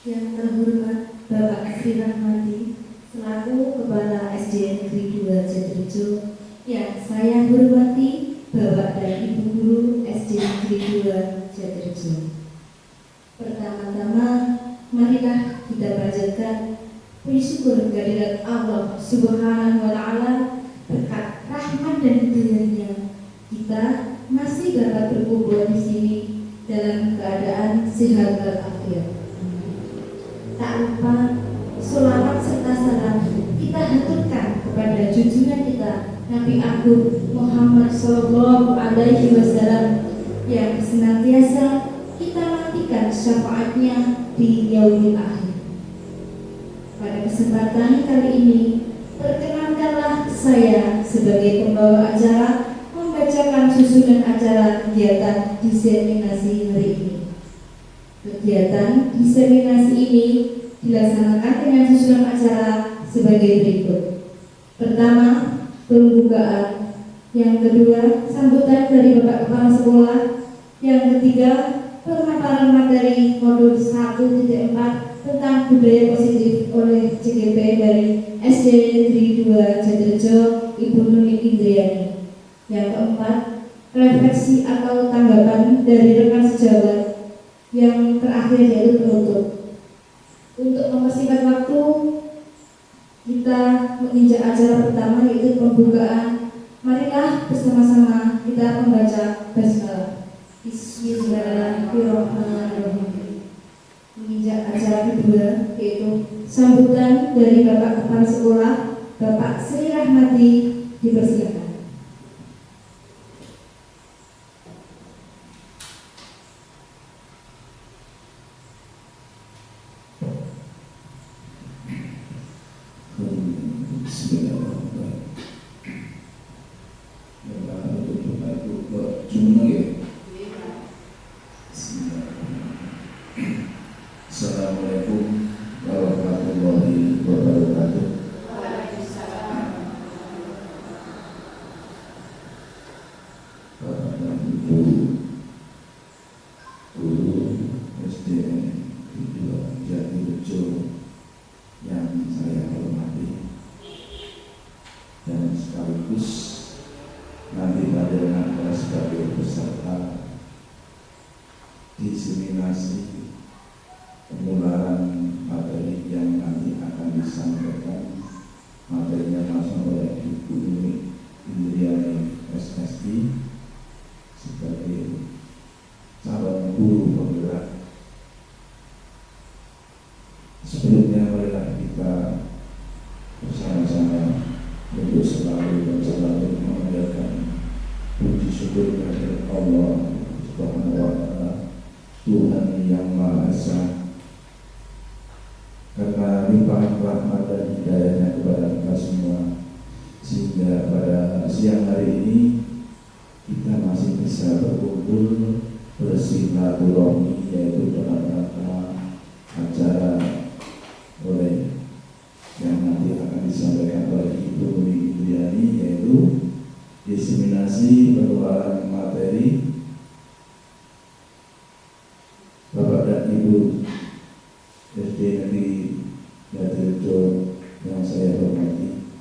Yang terhormat Bapak Sri Rahmadi selaku Kepala SD Negeri 2 Jatirejo, yang saya hormati Bapak dan Ibu Guru SD Negeri 2 Jatirejo. Pertama-tama, marilah kita panjatkan puji syukur kehadirat Allah Subhanahu wa Ta'ala. Berkat rahmat dan hidayahnya, kita masih dapat berkumpul di sini dalam keadaan sehat walafiat. Tak lupa sholawat serta salam kita haturkan kepada junjungan kita Nabi Agung Muhammad Sallallahu Alaihi Wasallam, yang senantiasa kita nantikan syafaatnya di yaumil akhir. Pada kesempatan kali ini, perkenankanlah saya sebagai pembawa acara membacakan susunan acara kegiatan diseminasi hari ini. Kegiatan diseminasi ini dilaksanakan dengan susunan acara sebagai berikut. Pertama, pembukaan. Yang kedua, sambutan dari Bapak Kepala Sekolah. Yang ketiga, pemaparan materi modul 1.4 tentang budaya positif oleh CGP dari SD Negeri 2 Jatirejo, Ibu Nuni Indriani. Yang keempat, refleksi atau tanggapan dari rekan sejawat. Yang terakhir yaitu penutup. Untuk mempersingkat waktu, kita menginjak acara pertama yaitu pembukaan. Marilah bersama-sama kita membaca basmalah. Bismillahirrahmanirrahim. Menginjak acara kedua yaitu sambutan dari Bapak Kepala Sekolah, Bapak Sri Rahmadi, dipersilakan. Assalamualaikum warahmatullahi wabarakatuh. Bapak dan Ibu Guru SD Negeri 2 Jatirejo yang saya hormati, dan sekaligus nanti pada sebagai peserta diseminasi penularan materi yang nanti akan disampaikan. Materinya langsung oleh Ibu Nuni Indriani SSI sebagai calon guru penggerak. Sebelumnya marilah kita bersama-sama untuk selalu dan selalu mengajarkan puji syukur kepada Allah Subhanahu wa Ta'ala, Tuhan yang Maha Esa, karena limpahan rahmat dan hidayahnya kepada kita semua, sehingga pada siang hari ini kita masih bisa berkumpul bersilaturahmi, yaitu dalam rangka acara oleh yang nanti akan disampaikan oleh Ibu Nuni Indriani, yaitu diseminasi penularan materi. Bapak dan Ibu SD Negeri Jatirejo yang saya hormati,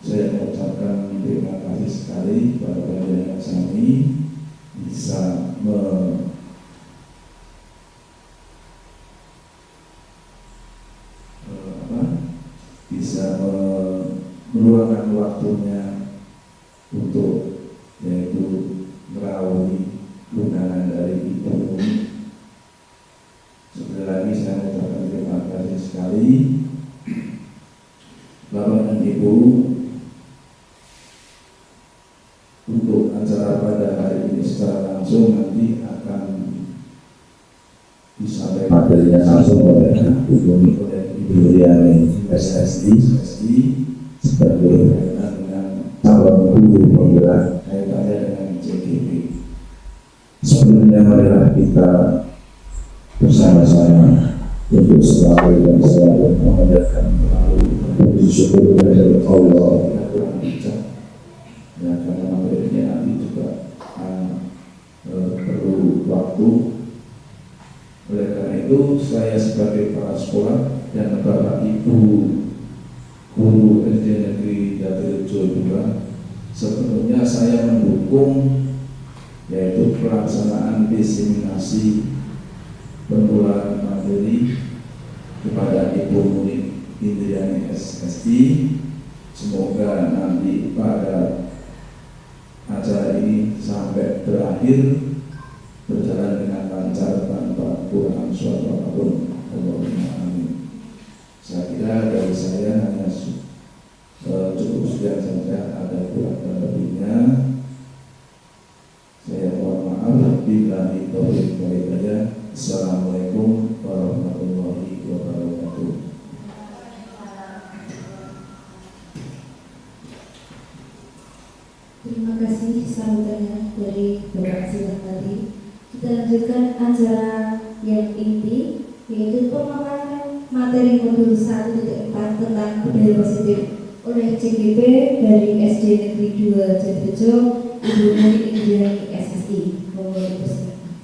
saya mengucapkan terima kasih sekali kepada panjenengan sami bisa meluangkan waktunya untuk yaitu merawui undangan dari Ibu Nuni. Sekali lagi saya mengucapkan terima kasih sekali. Bapak dan Ibu, untuk acara pada hari ini secara langsung nanti akan disampaikan materinya langsung oleh Ibu Nuni, oleh Ibu Riani SSI sebagai berkaitan dengan calon guru penggerak kaitannya dengan CGP. Sebelumnya marilah kita bersama-sama untuk selalu dan selalu mengajarkan puji syukur kepada Allah yang kurang bijak, ya, karena materinya nanti juga perlu waktu. Oleh karena itu, saya sebagai kepala sekolah dan Bapak Ibu guru SD Negeri Jatirejo II, sebelumnya saya mendukung yaitu pelaksanaan diseminasi penularan materi kepada Ibu Murid Indriani SSI. Semoga nanti pada acara ini sampai berakhir berjalan dengan lancar tanpa kurang suatu apapun. Allahumma amin. Saya kira dari saya hanya cukup sekian saja, ada kurang dan lebihnya. Saya mohon maaf. Billahi taufiq wal hidayah. Assalamualaikum warahmatullahi wabarakatuh. Terima kasih sambutannya dari Bapak Silah tadi. Kita lanjutkan acara yang inti, yaitu pemaparan materi modul 1.4 tentang budaya positif oleh CGP dari SD Negeri 2 Jatirejo, Ibu Murid Indriani SSI. Mohon dipersilakan.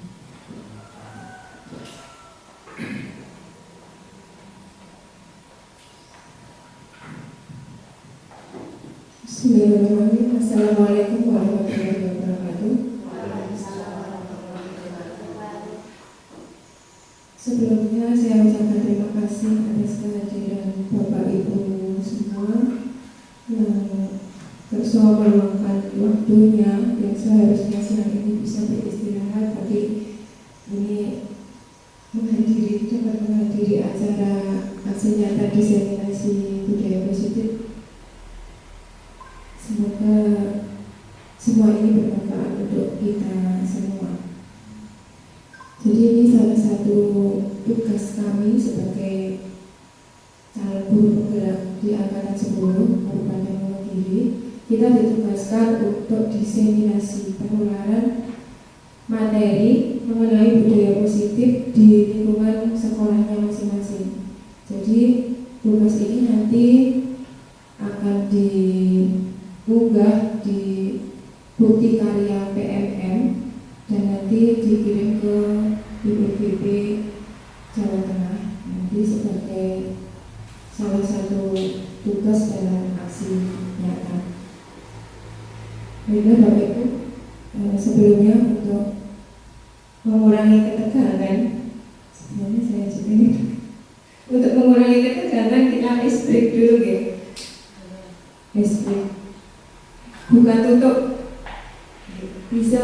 Bismillahirrahmanirrahim. Assalamualaikum warahmatullahi wabarakatuh. Sebelumnya saya ucapkan terima kasih atas kehadiran Bapak Ibu semua yang bersua meluangkan waktunya yang seharusnya siang ini bisa beristirahat, tapi ini dapat menghadiri acara aksi nyata diseminasi budaya positif. Semoga semua ini bermanfaat untuk kita semua. Jadi ini salah satu tugas kami sebagai calon guru penggerak di angkatan 10 Kabupaten Wonogiri. Kita ditugaskan untuk diseminasi penularan materi mengenai budaya positif di lingkungan sekolahnya masing-masing. Jadi tugas ini nanti akan diunggah di bukti karya PMM dan nanti dikirim ke BPBP Jawa Tengah nanti sebagai salah satu tugas dalam aksi nyata. Baiklah Bapak Ibu, sebelumnya untuk mengurangi ketegangan, sebenarnya saya juga ini untuk mengurangi ketegangan kita ice break dulu ya. Ice break, buka tutup, bisa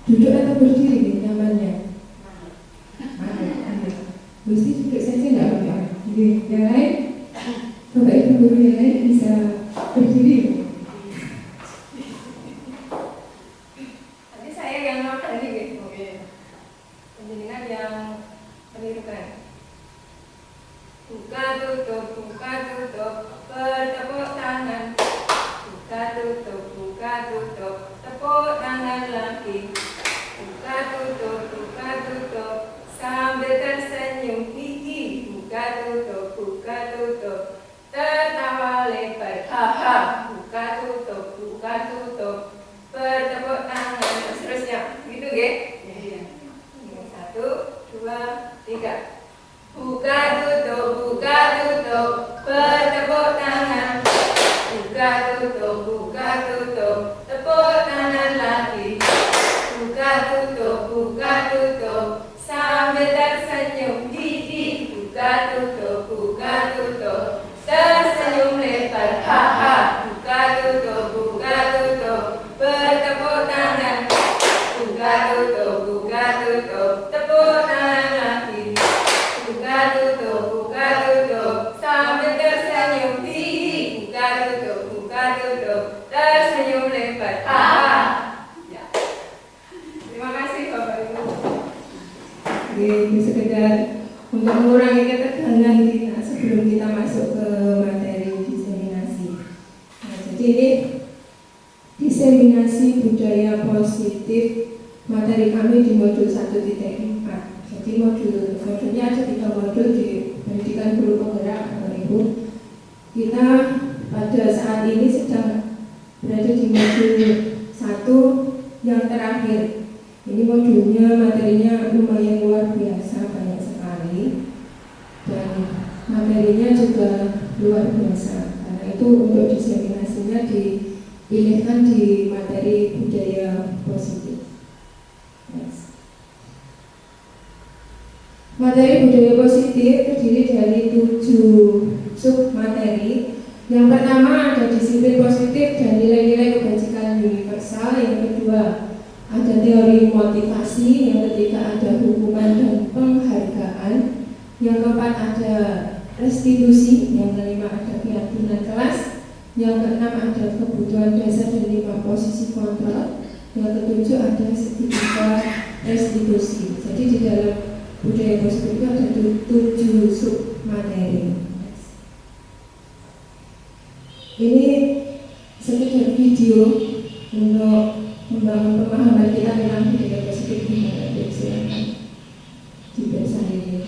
duduk atau berdiri nih nyamannya. Mesti duduk saja nggak apa-apa. Yang lain, Bapak Ibu guru yang lain bisa berdiri. Nanti saya yang apa nih? Oke. Penjaringan yang menirukan. Buka tutup, bertepuk tangan. Buka tutup, tepuk tangan lagi. Buka tutup, sambil tersenyum gigi. Buka tutup, tertawa lebar, haha. Buka tutup, bertepuk tangan, seterusnya. Gitu ya? Iya. 1, 2, 3. Buka tutup, bertepuk tangan. Buka tutup, tepuk tangan lagi. Buka tutup, sambil tersenyum gigi. Buka tutup, tersenyum lebar, haha. Buka tutup, bertepuk tangan. Buka tutup, tepuk tangan lagi. Buka tutup, sambil tersenyum gigi. Buka tutup, tersenyum lebar, haha. Ya. Terima kasih Bapak Ibu. Ini sekedar untuk mengurangi ketegangan kita sebelum kita masuk ke materi diseminasi. Nah, jadi ini diseminasi budaya positif materi kami di modul 1.4. Jadi modulnya ada 3 modul di pendidikan guru penggerak, Bapak Ibu. Kita pada saat ini sedang berada di modul 1 yang terakhir, Ini modulnya, materinya lumayan luar biasa, banyak sekali, dan materinya juga luar biasa. Karena itu untuk diseminasinya dipilihkan di materi budaya positif. Next. Materi budaya positif terdiri dari 7 sub materi. Yang pertama ada disiplin positif dan nilai-nilai kebajikan universal. Yang kedua ada teori motivasi. Yang ketiga ada hukuman dan penghargaan. Yang keempat ada restitusi. Yang kelima ada keyakinan kelas. Yang keenam ada kebutuhan dasar dan 5 posisi kontrol. Yang ketujuh ada setika restitusi. Jadi di dalam budaya positif itu ada 7 sub materi. Ini sekedar video untuk membangun pemahaman kita tentang budaya positif di mana silakan di bahasa ini.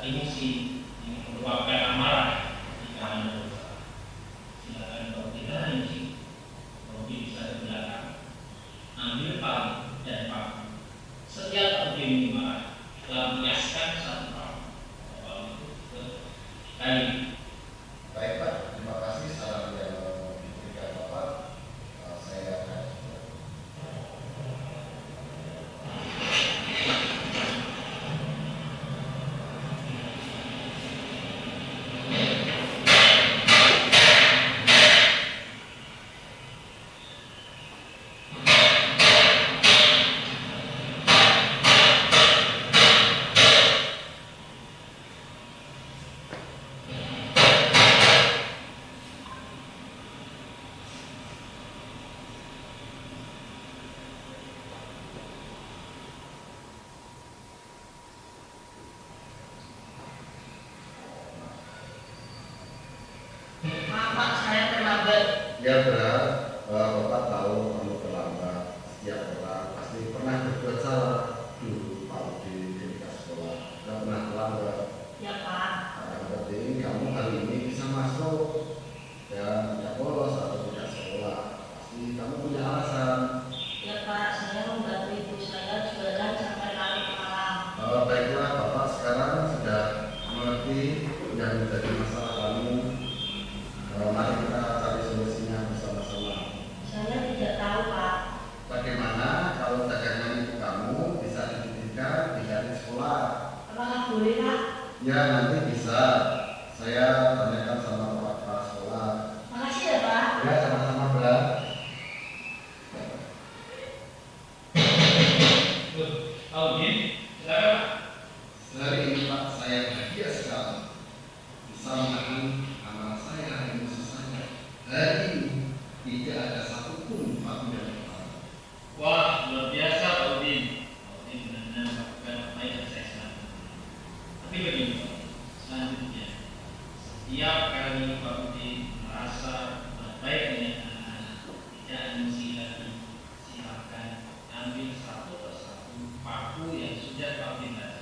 Emosi yang meluapkan amarah di tangan dosa. Silakan Bapak. Ya benar, Bapak tahu kamu terlambat. Setiap orang pasti pernah berbuat salah dulu Pak Udin ketika sekolah. Tidak pernah terlambat. Ya Pak. Yang penting kamu hari ini bisa masuk dan tidak bolos atau tidak sekolah. Pasti kamu punya alasan. Ya Pak, saya membantu ibu saya jualan sampai larut malam. Baiklah, Bapak sekarang sudah mengerti yang menjadi masalah kamu. Mari kita cari solusinya bersama-sama. Saya tidak tahu Pak. Bagaimana kalau dagangan ibu kamu bisa dititipkan di kantin sekolah? Apakah boleh Pak? Ya nanti bisa. Saya tanyakan sama kepala sekolah. Makasih ya Pak. Ya sama-sama berat. Audin, silakan Pak. Hari ini Pak saya bahagia sekali bisa menahan amanah saya, emosi saya. Hari ini tidak ada satupun Pak yang berkata. Wah, luar biasa Pak Udin. Pak Udin benar-benar melakukan apa yang saya senangi. Tapi begini Pak, selanjutnya setiap kali Pak Udin merasa berbaik dengan anak-anak, tidak emosi lagi, silakan ambil satu persatu paku yang sudah Pak Udin baca.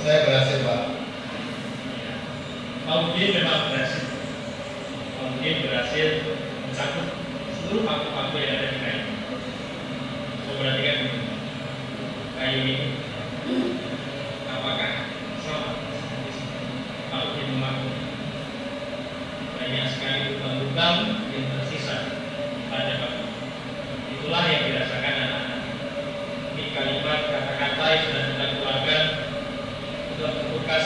Saya berhasil Pak. Pak Udin memang berhasil. Pak Udin berhasil mencakup seluruh paku-paku yang ada di kayu. Saya perhatikan ini. Kayu ini apakah sama? Pak Udin memakai banyak sekali lubang-lubang yang tersisa pada paku. Itulah yang dirasakan anak-anak. Ini kalimat kata-kata yang sudah kita keluarkan untuk membekas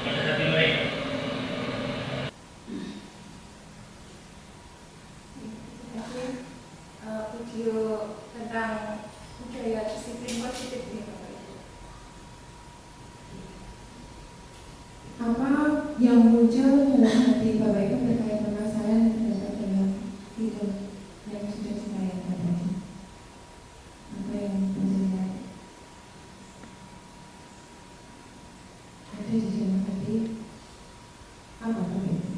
pada hati mereka. Video tentang budaya disiplin positif ini Bapak Ibu. Apa yang muncul dalam hati Bapak Ibu terkait permasalahan yang terdapat dalam video yang sudah ditayangkan tadi? Apa yang menjadi ada di dalam hati apa Bapak Ibu?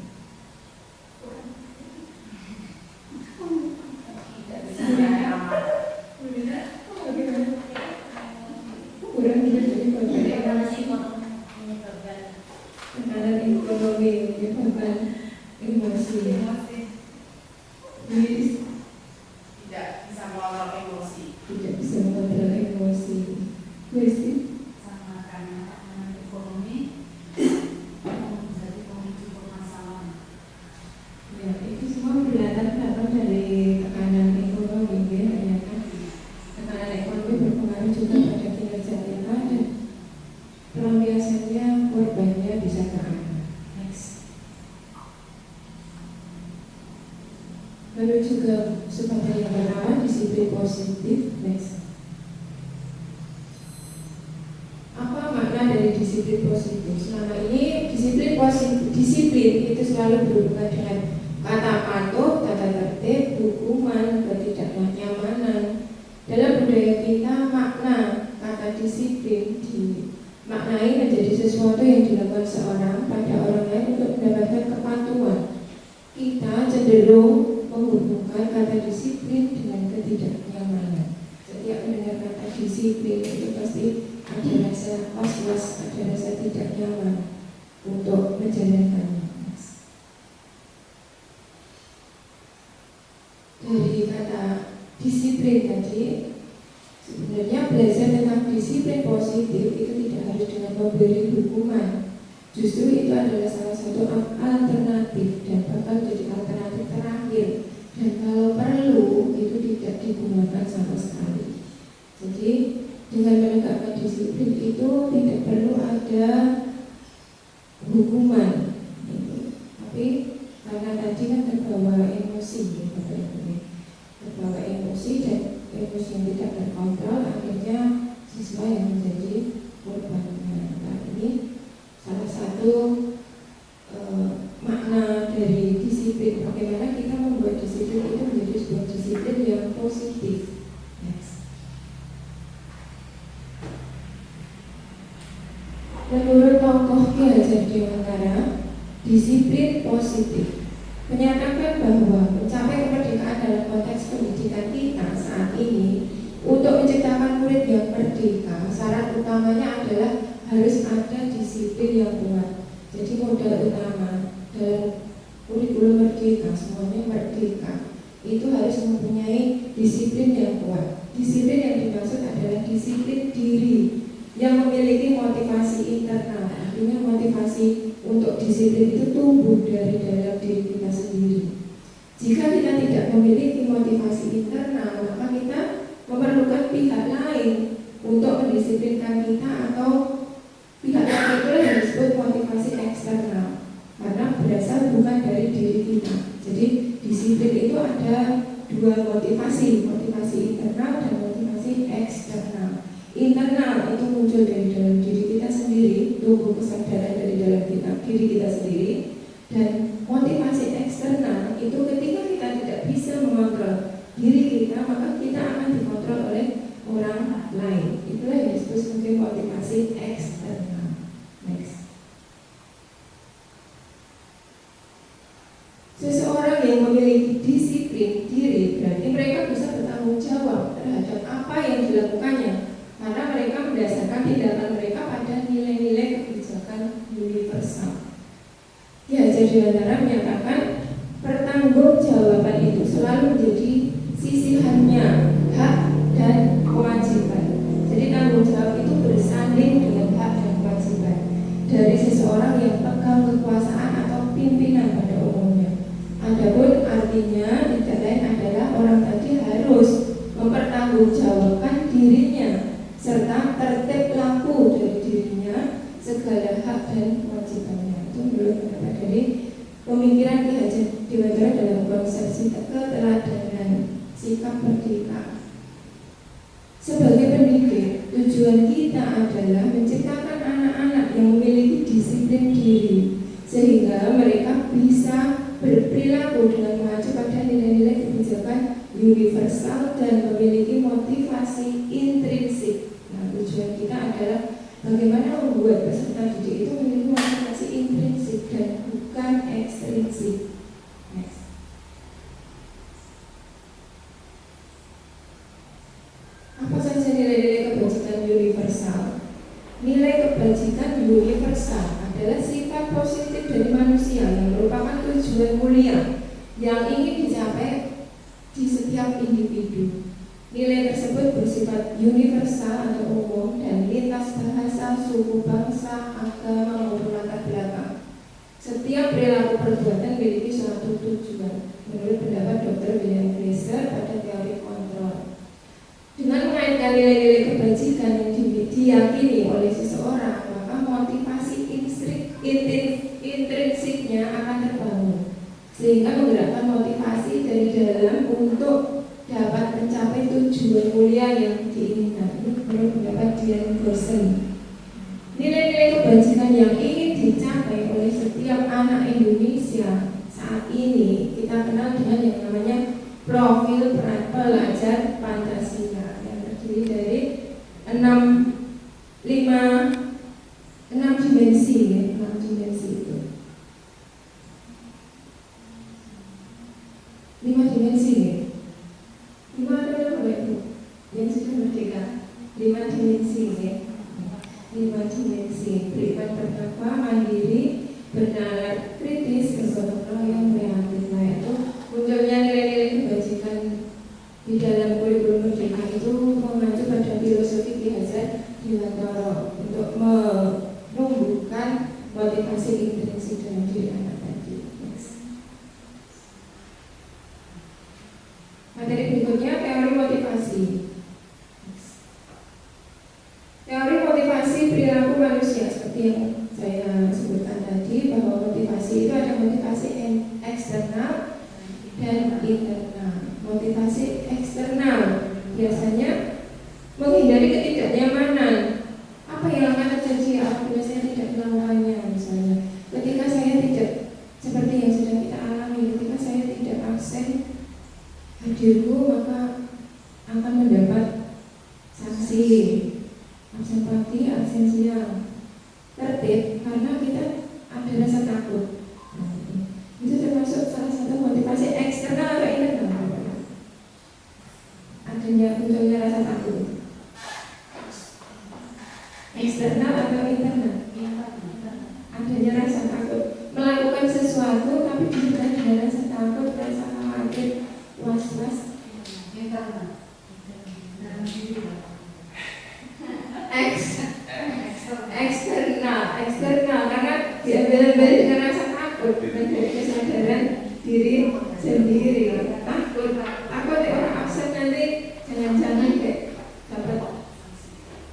Tekanan ekonomi menyebabkan emosi. Tidak bisa mengontrol emosi. Tidak bisa mengontrol emosi. Kristi, Sama karena tekanan ekonomi menjadi pemicu permasalahan. ya itu semua berlatar belakang dari tekanan ekonomi, ya kan? Tekanan ekonomi berpengaruh juga pada kinerja kita dan pelampiasannya korbannya bisa ke anak. Next. Menuju ke subjek yang pertama, disiplin positif. Next. Apa makna dari disiplin positif? Selama ini disiplin itu selalu berhubungan dengan kata patuh, tata tertib, hukuman, ketidaknyamanan. Dalam budaya kita makna kata disiplin dimaknai menjadi sesuatu yang dilakukan seorang pada orang lain untuk mendapatkan kepatuhan. Kita cenderung menghubungkan kata disiplin dengan ketidaknyamanan. Setiap mendengar kata disiplin itu pasti ada rasa was-was, ada rasa tidak nyaman untuk menjalankannya. Dari kata disiplin tadi, sebenarnya belajar tentang disiplin positif itu tidak harus dengan memberi hukuman. Justru itu adalah salah satu alternatif dan bakal jadi alternatif terakhir. Dan kalau perlu itu tidak digunakan sama sekali. Jadi dengan menegakkan disiplin itu tidak perlu ada hukuman, tapi karena tadi kan terbawa emosi, terbawa emosi dan emosi yang tidak terkontrol, akhirnya siswa yang menjadi korbannya. Nah, ini salah satu makna dari disiplin. Bagaimana kita membuat disiplin itu menjadi sebuah disiplin yang positif. Next. Menurut tokoh Ki Hajar Dewantara, disiplin positif menyatakan bahwa mencapai kemerdekaan dalam konteks pendidikan kita saat ini, untuk menciptakan murid yang merdeka, syarat utamanya adalah harus ada disiplin yang kuat. Jadi modal utama dalam kurikulum merdeka, semuanya merdeka, itu harus mempunyai disiplin yang kuat. Disiplin yang dimaksud adalah disiplin diri yang memiliki motivasi internal. Artinya motivasi untuk disiplin itu tumbuh dari dalam diri kita sendiri. Jika kita tidak memiliki motivasi internal, maka kita memerlukan pihak lain untuk mendisiplinkan kita, atau pihak lain itu yang disebut motivasi eksternal, karena berasal bukan dari diri kita. Jadi disiplin itu ada dua motivasi, motivasi internal dan motivasi eksternal. Internal itu muncul dari dalam diri kita sendiri, tumbuh kesadaran dari dalam diri kita sendiri. Dan motivasi eksternal itu ketika kita tidak bisa mengontrol diri kita, maka kita akan dikontrol oleh orang lain. Itulah yang disebut sebagai motivasi eksternal. Next. Seseorang yang memiliki disiplin diri berarti mereka bisa bertanggung jawab terhadap apa yang dilakukannya, karena mereka mendasarkan tindakan mereka pada nilai-nilai kebijakan universal. Ki Hajar Dewantara menyatakan pertanggungjawaban itu selalu menjadi sisihannya hak dan kewajiban. Jadi tanggung jawab itu bersanding dengan hak dan kewajiban dari seseorang yang pegang kekuasaan atau pimpinan pada umumnya. Adapun artinya tidak lain adalah orang tadi harus mempertanggungjawabkan dirinya serta tertib laku dari dirinya segala hak dan kewajibannya. Itu menurut pendapat dari pemikiran Ki Hajar Dewantara dalam konsepsi keteladanan sikap merdeka. Sebagai pendidik, tujuan kita adalah menciptakan anak-anak yang memiliki disiplin diri sehingga mereka bisa berperilaku dengan mengacu pada nilai-nilai kebijakan universal dan memiliki motivasi intrinsik. Nah, tujuan kita adalah bagaimana membuat peserta didik itu memiliki motivasi intrinsik dan bukan ekstrinsik. Next. Apa saja nilai-nilai kebajikan universal? Nilai kebajikan universal adalah sifat positif dari manusia yang merupakan tujuan mulia yang ingin dicapai di setiap individu. Nilai tersebut bersifat universal atau umum dan lintas bahasa, suku, bangsa, agama maupun latar belakang. Setiap perilaku perbuatan memiliki suatu tujuan, menurut pendapat Dr. William Glasser pada teori kontrol. Dengan mengaitkan nilai-nilai kebajikan yang diyakini oleh seseorang, maka motivasi intrinsiknya akan terbangun, sehingga menggerakkan motivasi dari dalam untuk dapat mencapai tujuan mulia yang diinginkan. Ini menurut pendapat Dian Gorsen. Nilai-nilai kebajikan yang ingin dicapai oleh setiap anak Indonesia saat ini kita kenal dengan yang namanya profil pelajar Pancasila, yang terdiri dari 6 dimensi, ya, 6 dimensi itu. 5 dimensi, ya. 5 adalah apa itu? Yang sudah merdeka. 5 dimensi, ya. 5 dimensi. Beriman bertakwa, mandiri, bernalar kritis, bergotong royong, kreatif. Nah, itu munculnya nilai-nilai kebajikan di dalam kurikulum merdeka itu mengacu pada filosofi Ki Hajar Dewantara untuk menumbuhkan motivasi intrinsik dalam diri anak tadi. Next. Materi berikutnya teori motivasi. Teori motivasi perilaku manusia seperti yang saya sebutkan tadi, bahwa motivasi itu ada motivasi eksternal dan internal. Motivasi eksternal biasanya menghindari ketidaknyamanan tertib karena kita ada rasa takut. Itu termasuk salah satu motivasi eksternal atau internal. Adanya munculnya rasa takut. Eksternal atau internal? Adanya rasa takut melakukan sesuatu tapi disertai dengan rasa takut, rasa khawatir, was-was. Eksternal karena diambil dengan rasa takut dan dari kesadaran diri sendiri. Takut orang absen nanti jangan-jangan kayak dapat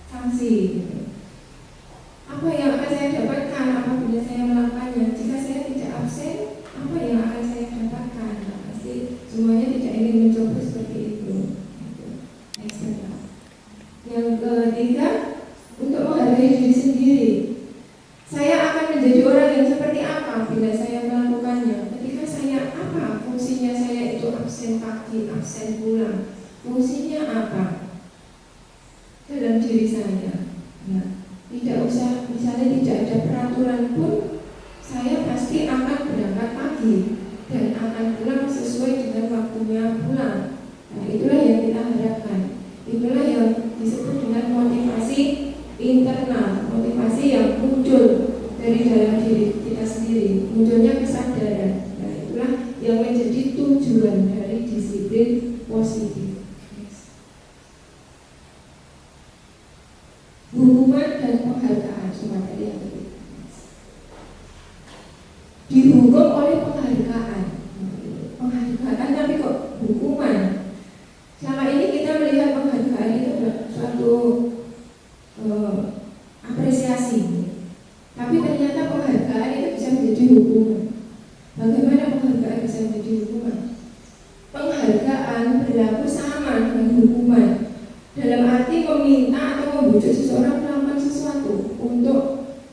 sanksi. Apa yang akan saya dapatkan apabila saya melakukannya? Jika saya tidak absen, apa yang akan saya dapatkan? Pasti semuanya tidak ingin mencoba seperti itu. Eksternal. Yang ketiga, untuk menghargai diri sendiri. Saya akan menjadi orang yang seperti apa bila saya melakukannya? Ketika saya apa? Fungsinya saya itu absen pagi, absen pulang. Fungsinya apa dalam diri saya? Nah, tidak usah, misalnya tidak ada peraturan pun, saya pasti akan berangkat pagi dan akan pulang sesuai dengan waktunya pulang. Nah, itulah yang kita harapkan. Itulah yang disebut dengan motivasi internal, motivasi yang muncul dari dalam diri kita sendiri, munculnya kesadaran. Nah, itulah yang menjadi tujuan dari disiplin positif. Hukuman dan penghargaan materi yang ketiga. Dihukum oleh penghargaan tapi kok hukuman? Selama ini kita melihat penghargaan itu suatu apresiasi, tapi ternyata penghargaan itu bisa menjadi hukuman. Bagaimana penghargaan bisa menjadi hukuman? Penghargaan berlaku sama dengan hukuman, dalam arti meminta atau membujuk seseorang melakukan sesuatu untuk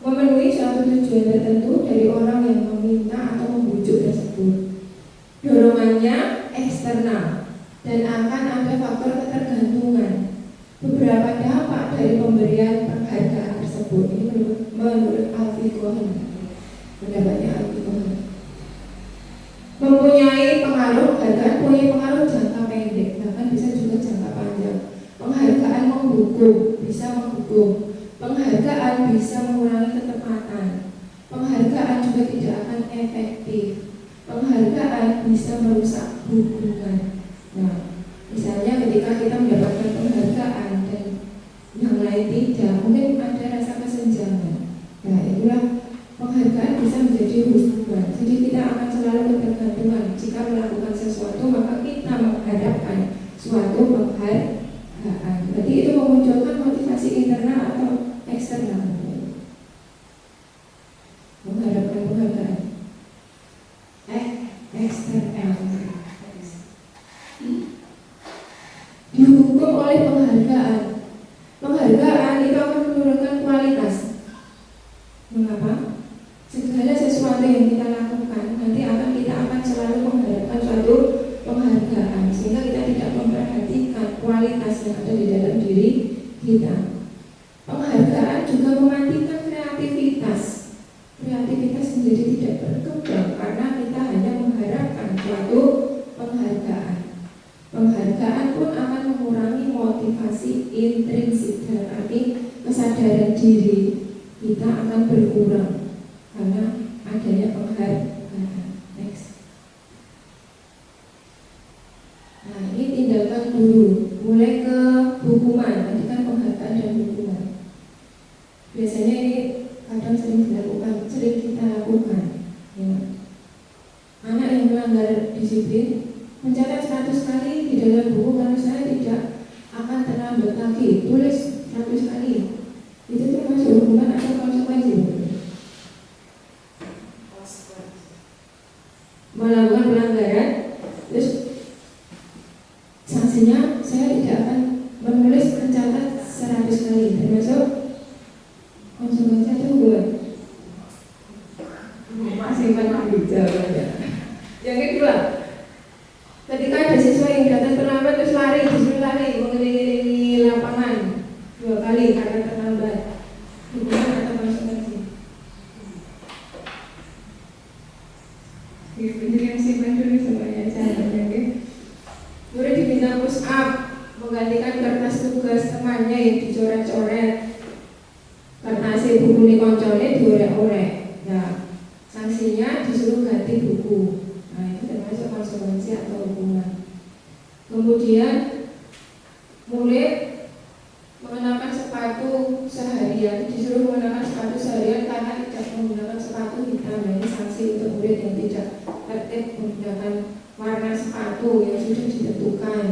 memenuhi suatu tujuan tertentu dari orang yang meminta atau membujuk tersebut. Dorongannya eksternal dan akan ada faktor ketergantungan. Beberapa dampak dari pemberian penghargaan tersebut ini menurut Alfie Cohen, pendapatnya Alfie Cohen, mempunyai pengaruh. Penghargaan punya pengaruh jangka pendek, bahkan bisa juga jangka panjang. Penghargaan menghukum, bisa menghukum. Penghargaan bisa mengurangi ketepatan. Penghargaan juga tidak akan efektif. Penghargaan bisa merusak hubungan. Nah, misalnya ketika kita mendapatkan penghargaan dan yang lain tidak, mungkin ada rasa kesenjangan. Nah, itulah penghargaan bisa menjadi hubungan. Jadi kita akan selalu ketergantungan. Jika melakukan sesuatu, maka kita mengharapkan suatu penghargaan. Jadi itu memunculkan motivasi internal atau eksternal. Mengharapkan penghargaan. Eksternal. Dihukum oleh penghargaan. Penghargaan itu akan menurunkan kualitas. Mengapa? Segala sesuatu yang kita lakukan nanti kita akan selalu mengharapkan suatu penghargaan, sehingga kita tidak memperhatikan kualitas yang ada di dalam diri kita. Penghargaan juga mematikan kreativitas. Kreativitas menjadi tidak berkembang karena kita hanya mengharapkan suatu penghargaan. Penghargaan pun akan mengurangi motivasi intrinsik, dalam arti kesadaran diri kita akan berkurang karena adanya penghargaan. Next. Nah, ini tindakan dulu, mulai ke hukuman. Tadi kan penghargaan dan hukuman. Biasanya ini kadang sering dilakukan, sering kita lakukan. Ya. Anak yang melanggar disiplin mencatat 100 kali di dalam buku, kalau saya tidak akan terlambat lagi, tulis 100 kali. Itu termasuk hukuman atau konsekuensi? Melakukan pelanggaran, terus sanksinya saya tidak akan menulis mencatat 100 kali, termasuk konsekuensi atau hukuman? Masih banyak jawabannya. Yang kedua, ketika ada siswa yang datang terlambat terus disuruh lari mengelilingi lapangan 2 kali karena terlambat, hukuman atau konsekuensi? diorek-orek. Nah, sanksinya disuruh ganti buku. Nah, itu termasuk konsekuensi atau hukuman. Kemudian murid mengenakan sepatu seharian, disuruh mengenakan sepatu seharian karena tidak menggunakan sepatu hitam. Ini sanksi untuk murid yang tidak tertib menggunakan warna sepatu yang sudah ditentukan.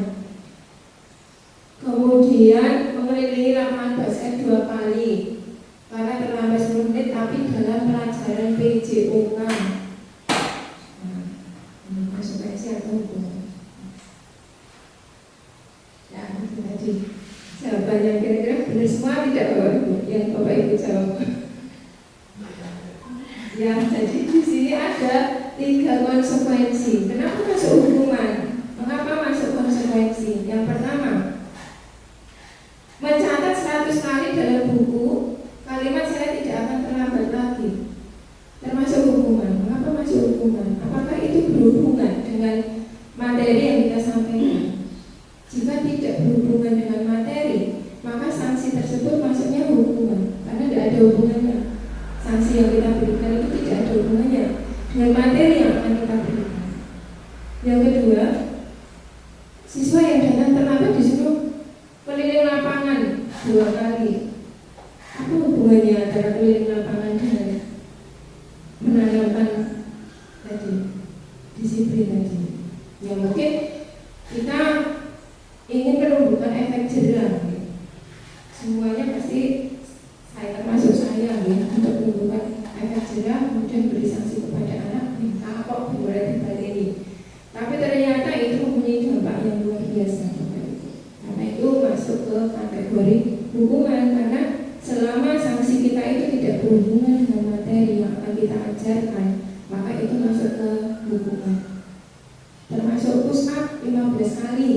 Kemudian mengelilingi lapangan basket 2 kali karena terlambat 10 menit tapi dalam pelajaran PJOK. Nah, ini konsekuensi atau hukuman. Ya, itu tadi jawaban yang kira-kira benar semua tidak Bapak Ibu? Yang Bapak Ibu jawab. Ya, jadi di sini ada 3 konsekuensi. Kenapa masuk hukuman? Mengapa masuk konsekuensi? Yang pertama, mencatat 100 kali dalam buku kalimat saya tidak akan terlambat lagi, termasuk hukuman. Mengapa masuk hukuman? Apakah itu berhubungan dengan materi yang kita sampaikan? Jika tidak berhubungan dengan materi, maka sanksi tersebut masuknya hukuman, karena tidak ada hubungannya. Sanksi yang kita berikan itu tidak ada hubungannya dengan materi yang akan kita berikan. Yang kedua, siswa yang datang terlambat disuruh keliling lapangan 2 kali. Apa hubungannya antara keliling lapangan dengan menanamkan tadi disiplin tadi? Ya mungkin kita ingin menumbuhkan efek jerah. Semuanya pasti saya termasuk saya untuk menumbuhkan efek jerah, kemudian beri sanksi kepada anak, kok boleh dibaleni. Tapi ternyata itu mempunyai dampak yang luar biasa. Karena itu masuk ke kategori hukuman, karena selama sanksi kita itu tidak berhubungan dengan materi yang akan kita ajarkan, maka itu masuk ke hukuman. Termasuk push up 15 kali.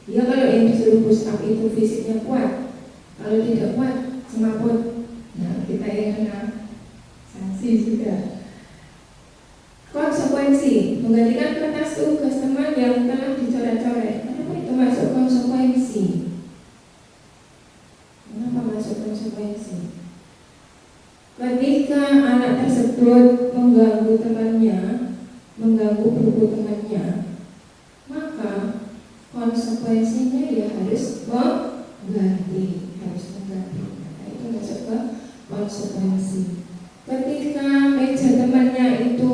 Ya, kalau yang disuruh push up itu fisiknya kuat, kalau tidak kuat semaput. Nah, kita yang kena sanksi juga. Konsekuensi menggantikan kertas tugas teman yang telah dicoret-coret. Kenapa itu masuk konsekuensi? Kenapa masuk konsekuensi? Ketika anak tersebut mengganggu temannya, mengganggu buku temannya, maka konsekuensinya ya harus mengganti. Nah, itu masuk ke konsekuensi. Ketika meja temannya itu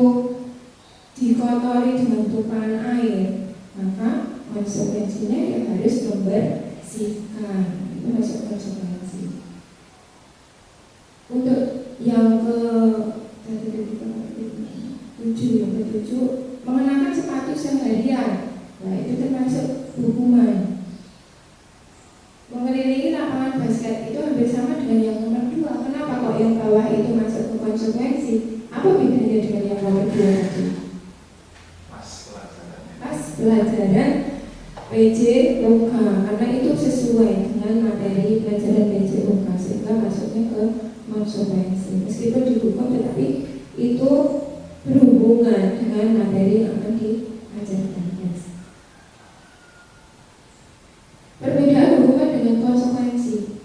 dikotori dengan tumpahan air, maka konsekuensinya ya harus membersihkan. Itu masuk konsekuensi. Untuk yang ketujuh, mengenakan sepatu seharian. Nah, itu termasuk hukuman. Mengelilingi lapangan basket itu hampir sama dengan yang nomor 2. Kenapa kok yang bawah itu masuk ke konsekuensi? Apa bedanya dengan yang nomor 2 tadi? Pas pelajaran PJOK, karena itu sesuai dengan materi pelajaran PJOK, sehingga masuknya ke konsekuensi. Meskipun dihukum, tetapi itu berhubungan dengan materi yang akan diajarkan. Perbedaan hukuman dengan konsekuensi.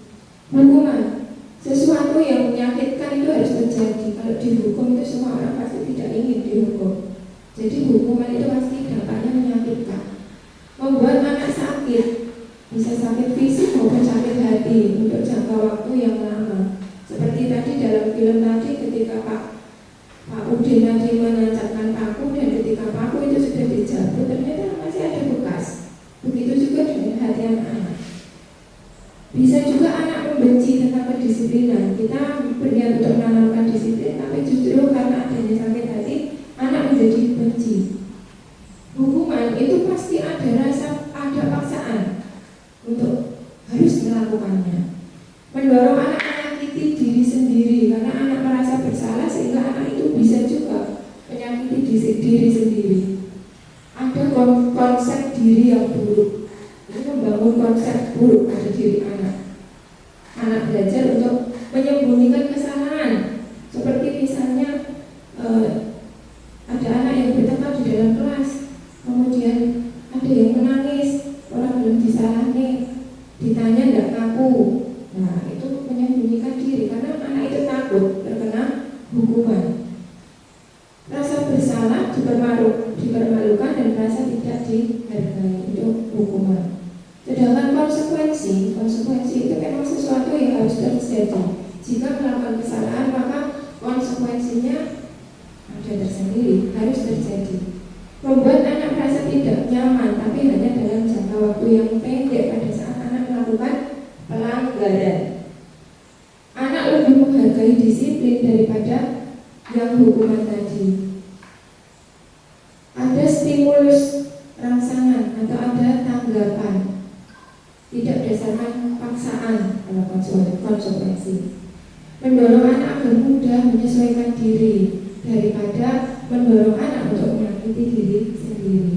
Hukuman, sesuatu yang menyakitkan itu harus terjadi. Kalau dihukum itu semua orang pasti tidak ingin dihukum. Jadi hukuman itu pasti dampaknya menyakitkan. Membuat anak sakit, bisa sakit fisik maupun sakit hati untuk jangka waktu yang lama. Seperti tadi dalam film tadi, ketika Pak Udin tadi menancapkan paku, dan ketika paku itu sudah dijabut, ternyata masih ada bekas. Begitu juga dengan hati anak-anak. Bisa juga anak membenci tentang kedisiplinan. Kita berniat untuk menanamkan disiplin, tapi justru karena adanya sakit hati, anak menjadi benci. Hukuman itu pasti ada paksaan untuk harus melakukannya. Mendorong anak menyakiti diri sendiri, karena anak merasa bersalah sehingga anak itu bisa juga menyakiti diri sendiri. Ada konsep diri yang buruk. Ini membangun konsep buruk pada diri anak. Anak belajar untuk menyembunyikan kesalahan. Seperti misalnya ada anak yang bertengkar di dalam kelas, kemudian ada yang menangis, orang belum disalahkan, ditanya tidak ngaku. Nah, itu menyembunyikan diri karena anak itu takut terkena hukuman. Rasa bersalah, dipermalukan dan merasa tidak dihargai, itu hukuman. Sedangkan konsekuensi itu memang sesuatu yang harus terjadi. Jika melakukan kesalahan, maka konsekuensinya ada tersendiri, harus terjadi. Membuat anak merasa tidak nyaman, tapi hanya dalam jangka waktu yang pendek pada saat anak melakukan pelanggaran. Anak lebih menghargai disiplin daripada yang hukuman tadi. Ada stimulus rangsangan atau ada tanggapan, tidak berdasarkan paksaan kalau konsekuensi. Mendorong anak agar mudah menyesuaikan diri daripada mendorong anak untuk menyakiti diri sendiri.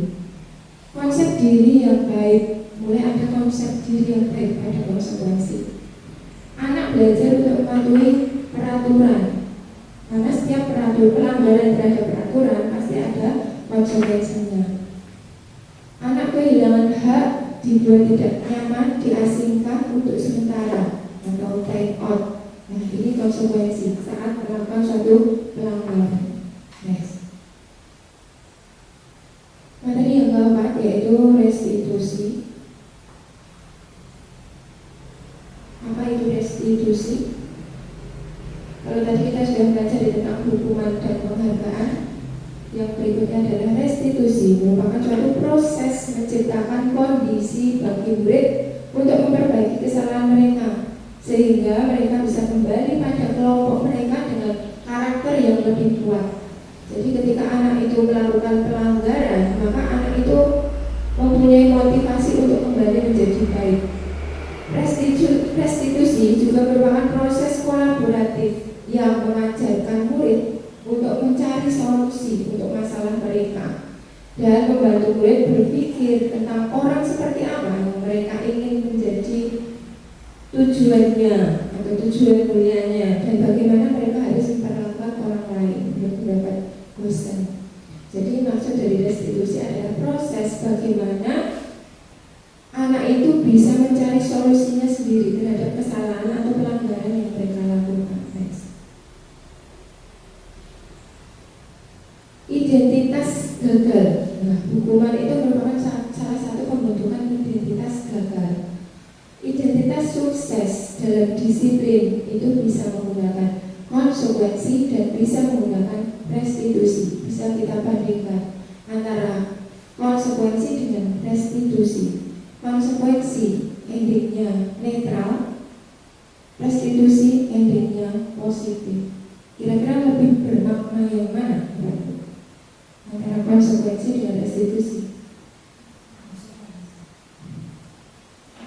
Konsep diri yang baik, mulai ada konsep diri yang baik pada konsekuensi. Anak belajar untuk mematuhi peraturan, karena setiap pelanggaran terhadap peraturan pasti ada konsekuensinya. Anak kehilangan hak, dibuat tidak nyaman, diasingkan untuk sementara atau time out. Nah, ini konsekuensi saat melakukan suatu pelanggaran. Next. Materi yang keempat yaitu restitusi. Apa itu restitusi? Kalau tadi kita sudah belajar tentang hukuman dan penghargaan, yang berikutnya adalah restitusi, merupakan suatu proses menciptakan kondisi bagi murid untuk memperbaiki kesalahan mereka, sehingga mereka bisa kembali pada kelompok mereka dengan karakter yang lebih kuat. Jadi ketika anak itu melakukan pelanggaran, maka anak itu mempunyai motivasi untuk kembali menjadi baik. Restitusi juga merupakan proses kolaboratif yang mengajarkan murid untuk mencari solusi untuk masalah mereka dan membantu murid berpikir tentang orang seperti apa yang mereka ingin menjadi tujuannya atau tujuan mulianya, dan bagaimana mereka harus memperlakukan orang lain untuk mendapat bosan. Jadi maksud dari restitusi adalah proses bagaimana anak itu bisa mencari solusinya sendiri terhadap kesalahan atau pelanggaran yang mereka lakukan. Next. Identitas gagal. Nah, hukuman itu merupakan salah satu pembentukan identitas gagal. Identitas sukses dalam disiplin itu bisa menggunakan konsekuensi dan bisa menggunakan restitusi. Bisa kita bandingkan antara konsekuensi dengan restitusi. Konsekuensi endingnya netral, restitusi endingnya positif. Kira-kira lebih bermakna yang mana? Antara konsekuensi dengan restitusi.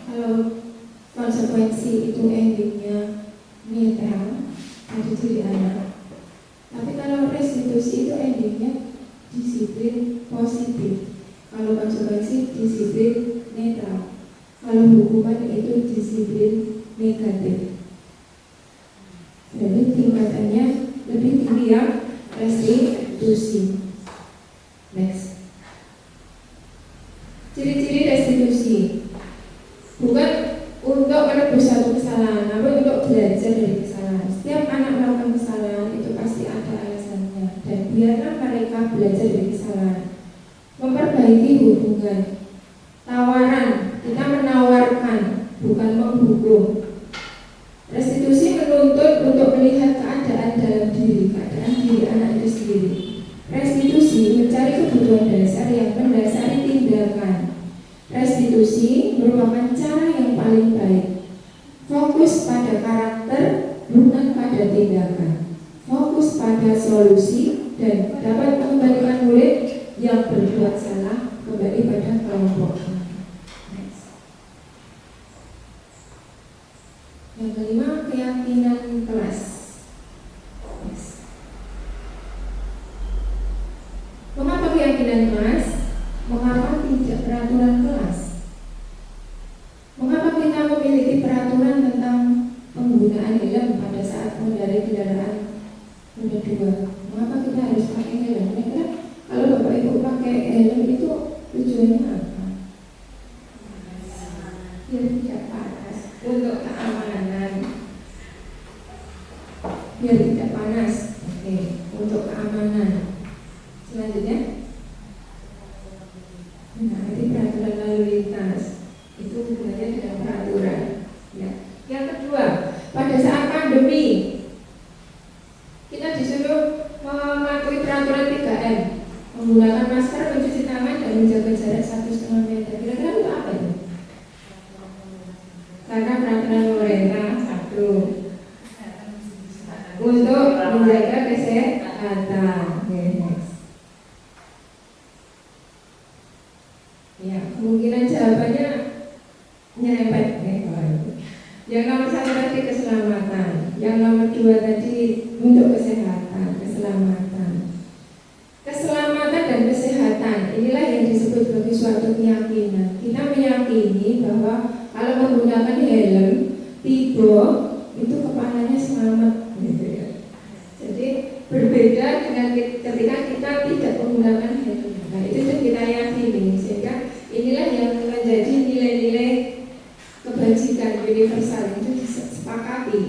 Kalau konsekuensi itu endingnya netral, ada diri anak. Tapi kalau restitusi itu endingnya disiplin positif. Kalau konsekuensi disiplin netral. Kalau hukuman itu disiplin negatif. Jadi tingkatannya lebih tinggi yang restitusi. Next. Ciri-ciri restitusi bukan untuk menebus satu kesalahan, namun untuk belajar dari kesalahan. Setiap anak melakukan kesalahan itu pasti ada alasannya, dan biarlah mereka belajar dari kesalahan. Memperbaiki hubungan, tawaran, kita menawarkan, bukan menghukum. Restitusi menuntut untuk melihat keadaan dalam diri anak itu sendiri. Restitusi mencari kebutuhan dasar yang mendasari tindakan. Restitusi merupakan cara yang paling baik. Fokus pada karakter, bukan pada tindakan. Fokus pada solusi dan dapat mengembalikan murid yang berbuat salah kembali pada kelompok. Yang kelima, keyakinan kelas. Mengapa keyakinan kelas? Mengapa tidak peraturan kelas? Mengapa kita memiliki peraturan tentang penggunaan helm pada saat mengendarai kendaraan roda 2? Mengapa kita harus pakai helm? Kira-kira kalau Bapak Ibu pakai helm itu tujuannya apa? Biar tidak panas, untuk keamanan. Biar tidak panas. Oke. mematuhi peraturan 3M, menggunakan masker, mencuci tangan, dan menjaga jarak 1,5 meter. Kira-kira itu apa itu? Karena peraturan pemerintah satu untuk menjaga kesehatan. Ya, kemungkinan jawabannya nyerempet. Yang nomor 1 tadi keselamatan, yang nomor 2 tadi untuk kesehatan, keselamatan. Keselamatan dan kesehatan inilah yang disebut sebagai suatu keyakinan. Kita meyakini bahwa kalau menggunakan helm, tiba itu kepalanya selamat, gitu ya. Jadi berbeda dengan ketika kita tidak menggunakan helm. Nah, itu kita yakini, sehingga inilah yang menjadi nilai-nilai kebajikan universal itu disepakati.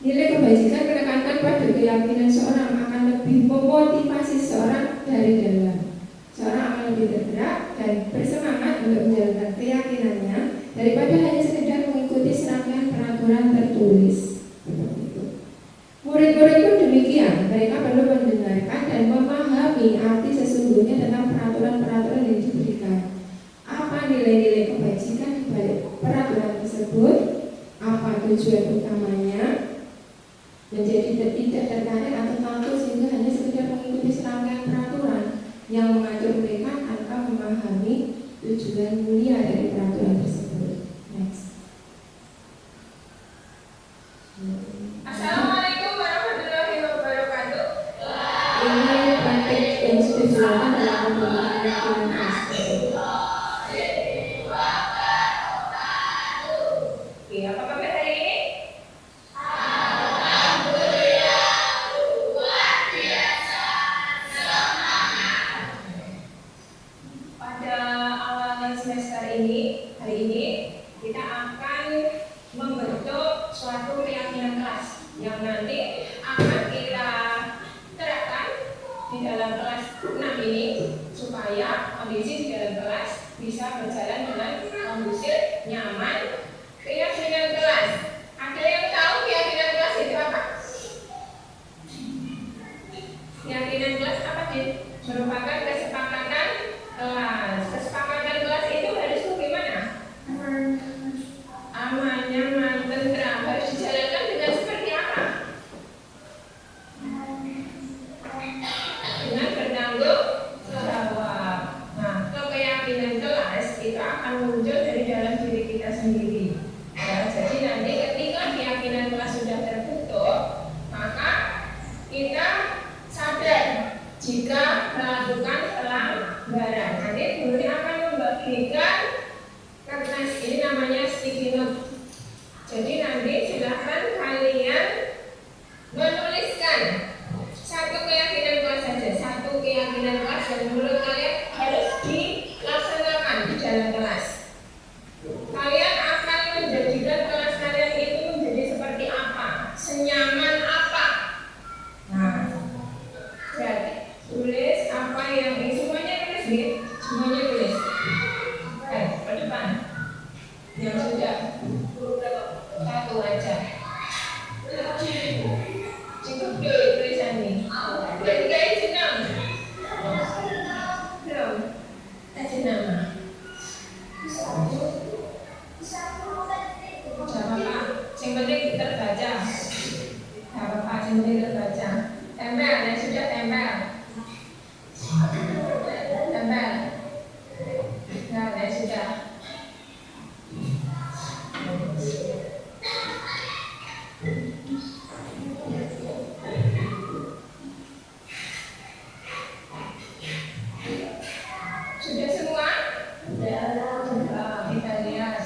Nilai kebajikan menekankan pada keyakinan seorang akan lebih memotivasi seorang dari dalam. Seorang akan lebih bergerak dan bersemangat untuk menjalankan keyakinannya daripada hanya sekedar mengikuti serangkaian peraturan tertulis. Murid-murid pun demikian, mereka perlu mendengarkan dan memahami arti sesungguhnya tentang peraturan-peraturan yang diberikan. Apa nilai-nilai kebajikan di balik peraturan tersebut? Apa tujuan utamanya? Menjadi tidak tertarik atau takut sehingga hanya sekedar mengikuti serangkaian peraturan yang mengatur mereka tanpa memahami tujuan mulia dari peraturan tersebut. Next. Assalamualaikum warahmatullahi wabarakatuh. Ini praktik yang sudah dilakukan dalam pembentukan keyakinan Kristen. Oke, apa kabar hari ini? Pada awal semester ini, hari ini kita akan membentuk suatu keyakinan kelas yang nanti akan kita terapkan di dalam kelas 6 ini supaya kondisi di dalam kelas bisa berjalan dengan kondusif, nyaman. Keyakinan kelas. Ada yang tahu keyakinan kelas itu apa? Keyakinan kelas apa sih? Merupakan kesepakatan kelas. Kesepakatan kelas itu harus bagaimana? Aman, nyaman, tentram. Harus dijalankan dengan seperti apa? Dengan bertanggung jawab. Nah, keyakinan kelas itu akan muncul dari dalam diri kita sendiri. Ya, jadi nanti ketika keyakinan kelas sudah terbentuk, maka kita sadar jika melakukan pelanggaran. Nanti guru akan membagikan kertas ini namanya sticky note. Jadi nanti silakan kalian menuliskan satu keyakinan kelas saja, satu keyakinan kelas yang menurut kalian harus dilaksanakan di dalam kelas. Kalian akan menjadikan kelas kalian itu menjadi seperti apa? Senyaman apa? Nah, jadi tulis apa yang ini semuanya tulis gitu, semuanya tulis. Ke depan. Yang sudah satu aja. Cukup dulu tulisannya. Dan guys senang. Belum. Kasih nama. Apa-apa, yang penting terbaca. Apa-apa, yang penting terbaca. Tempel, yang sudah tempel. Tempel. Nah, yang sudah. Sudah semua? Sudah. Kita lihat.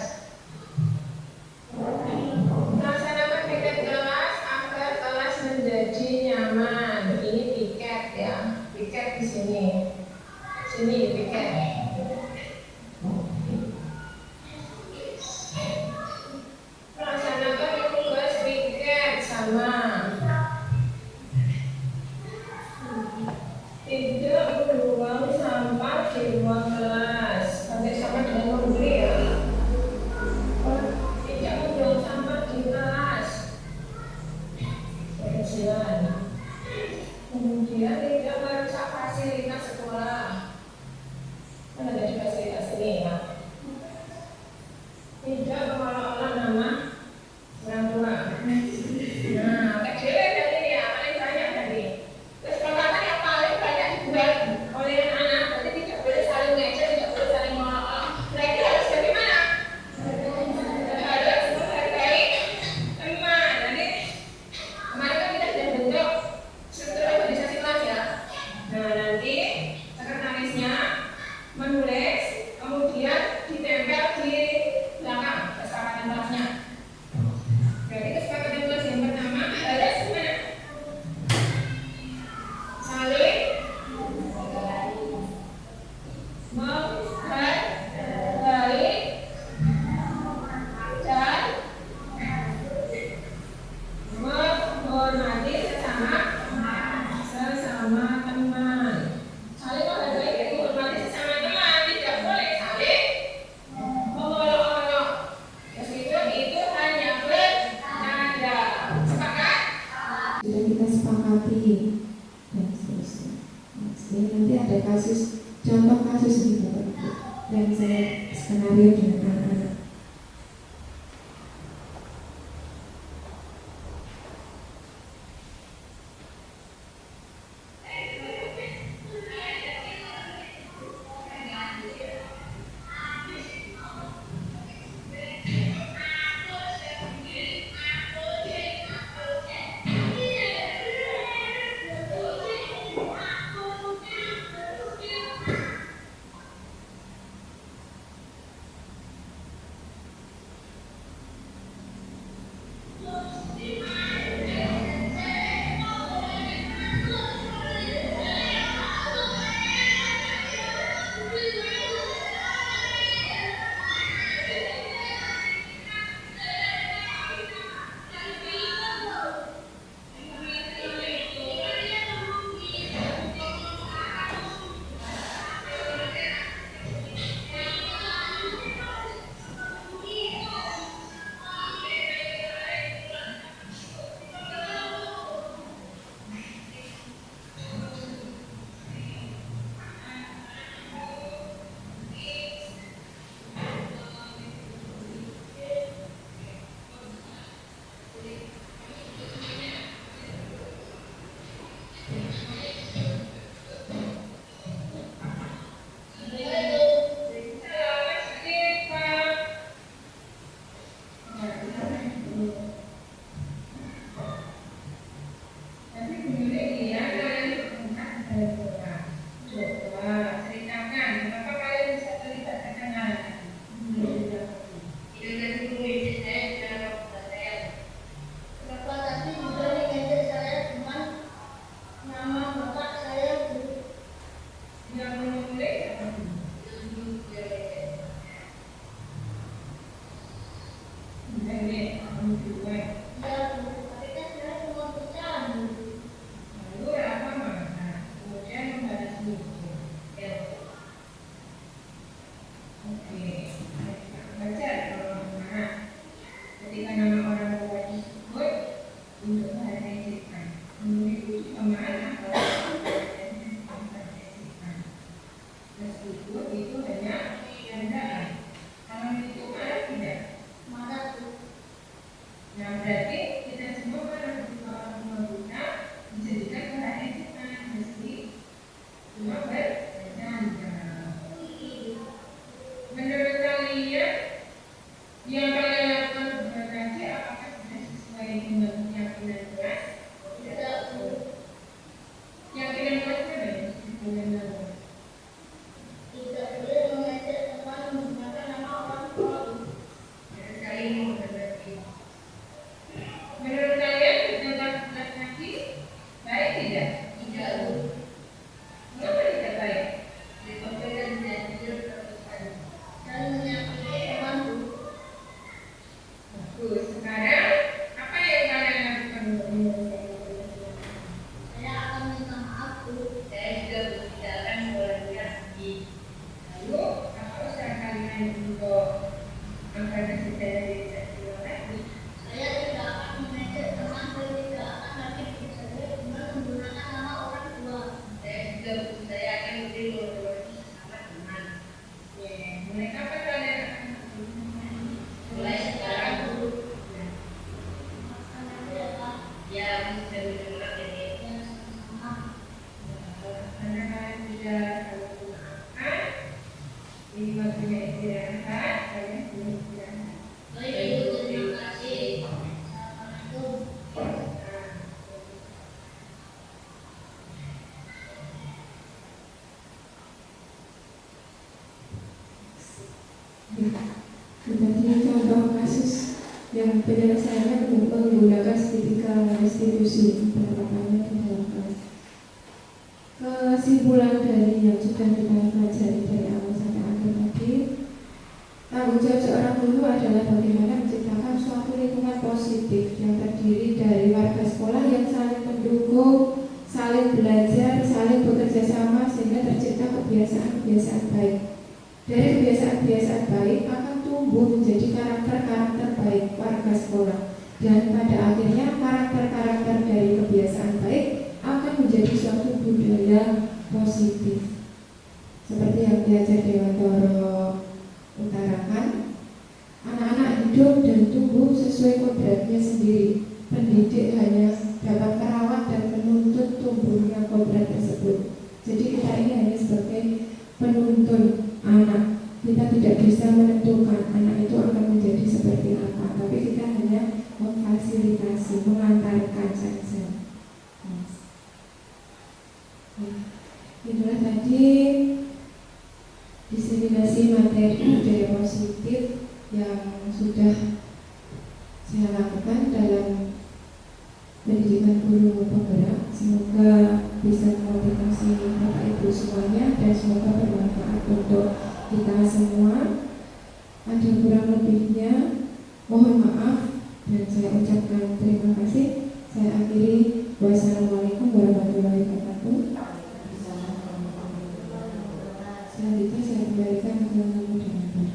Laksanakan tiket kelas agar kelas menjadi nyaman. Ini tiket ya, tiket di sini. Sini tiket. Laksanakan tugas tiket sama. Tidak membuang sampah di ruang kelas. Sampai sama dengan membeli ya. Tidak membuang sampah di kelas. Kecilan. dan seterusnya. Jadi nanti ada contoh kasus di Bapak Ibu, dan saya skenario dengan anak-anak. Tadi contoh kasus yang penyelesaiannya menggunakan segitiga restitusi penerapannya di dalam kelas. Kesimpulan dari yang sudah kita pelajari dari awal sampai akhir tadi, tanggung jawab seorang guru adalah bagaimana menciptakan suatu lingkungan positif yang terdiri dari warga sekolah yang saling mendukung, saling belajar, saling bekerja sama sehingga tercipta kebiasaan-kebiasaan baik. Dari kebiasaan-kebiasaan baik akan tumbuh menjadi karakter-karakter baik warga sekolah, dan pada akhirnya karakter-karakter dari kebiasaan baik akan menjadi suatu budaya positif. Seperti yang diajar Dewantoro utarakan, anak-anak hidup dan tumbuh sesuai kodratnya sendiri. Pendidik hanya dapat merawat dan menuntut tumbuhnya kodrat tersebut. Jadi kita ini hanya sebagai penuntun anak. Kita tidak bisa menentukan anak itu akan menjadi seperti apa, tapi kita hanya memfasilitasi, mengantarkan saja. Itulah tadi diseminasi materi budaya positif yang sudah saya lakukan dalam pendidikan guru penggerak. Semoga bisa memotivasi Bapak Ibu semuanya dan semoga bermanfaat untuk kita semua. Ada kurang lebihnya mohon maaf dan saya ucapkan terima kasih. Saya akhiri. Wassalamualaikum warahmatullahi wabarakatuh. Selanjutnya saya kembalikan ke moderator.